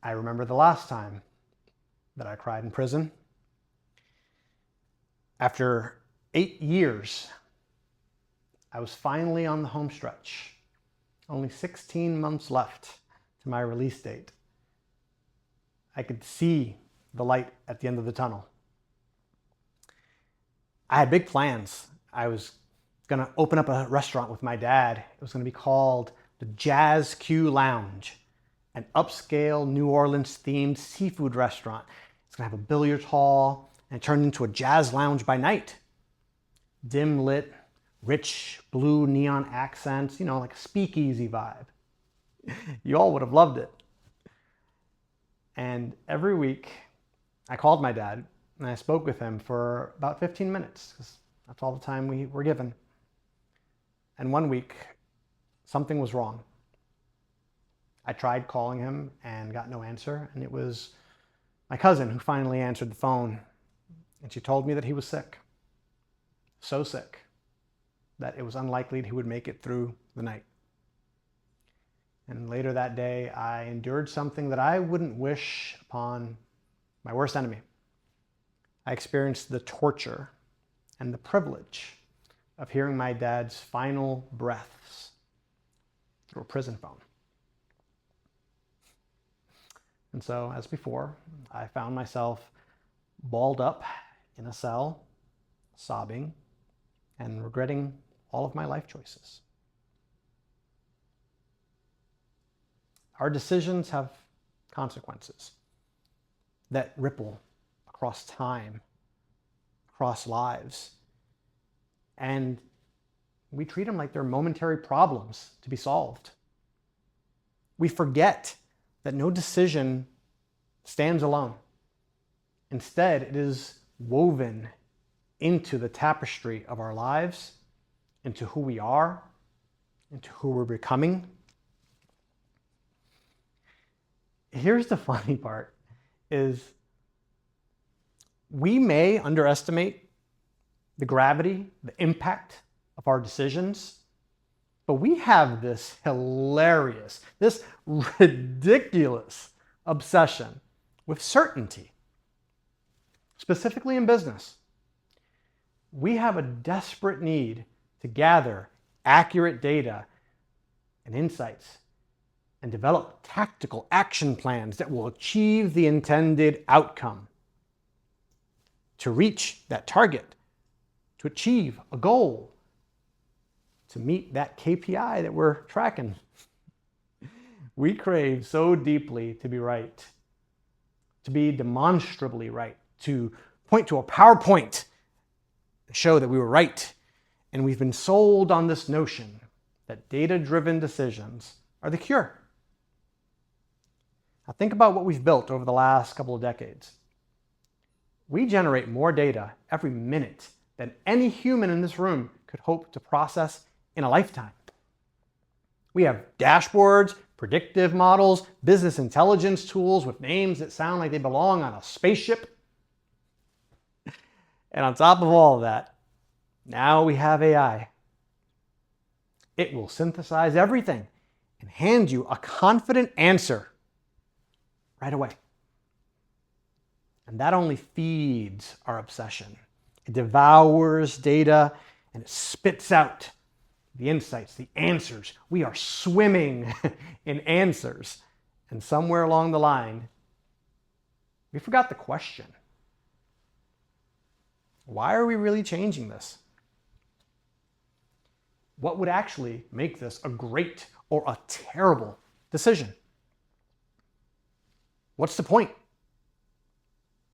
I remember the last time that I cried in prison. After 8 years, I was finally on the home stretch. Only 16 months left to my release date. I could see the light at the end of the tunnel. I had big plans. I was going to open up a restaurant with my dad. It was going to be called the Jazz Q Lounge, an upscale New Orleans themed seafood restaurant. It's going to have a billiards hall and turn into a jazz lounge by night. Dim lit, rich blue neon accents, like a speakeasy vibe. You all would have loved it. And every week I called my dad and I spoke with him for about 15 minutes because that's all the time we were given. And one week, something was wrong. I tried calling him and got no answer, and it was my cousin who finally answered the phone, and she told me that he was sick. So sick that it was unlikely he would make it through the night. And later that day, I endured something that I wouldn't wish upon my worst enemy. I experienced the torture and the privilege of hearing my dad's final breaths through a prison phone. And so, as before, I found myself balled up in a cell, sobbing and regretting all of my life choices. Our decisions have consequences that ripple across time, across lives. And we treat them like they're momentary problems to be solved. We forget that no decision stands alone. Instead, it is woven into the tapestry of our lives, into who we are, into who we're becoming. Here's the funny part, is we may underestimate the gravity, the impact of our decisions, but we have this hilarious, this ridiculous obsession with certainty, specifically in business. We have a desperate need to gather accurate data and insights and develop tactical action plans that will achieve the intended outcome. To reach that target, to achieve a goal, to meet that KPI that we're tracking. We crave so deeply to be right, to be demonstrably right, to point to a PowerPoint to show that we were right. And we've been sold on this notion that data-driven decisions are the cure. Now think about what we've built over the last couple of decades. We generate more data every minute than any human in this room could hope to process in a lifetime. We have dashboards, predictive models, business intelligence tools with names that sound like they belong on a spaceship. And on top of all of that, now we have AI. It will synthesize everything and hand you a confident answer right away. And that only feeds our obsession. It devours data and it spits out the insights, the answers. We are swimming in answers. And somewhere along the line, we forgot the question. Why are we really changing this? What would actually make this a great or a terrible decision? What's the point?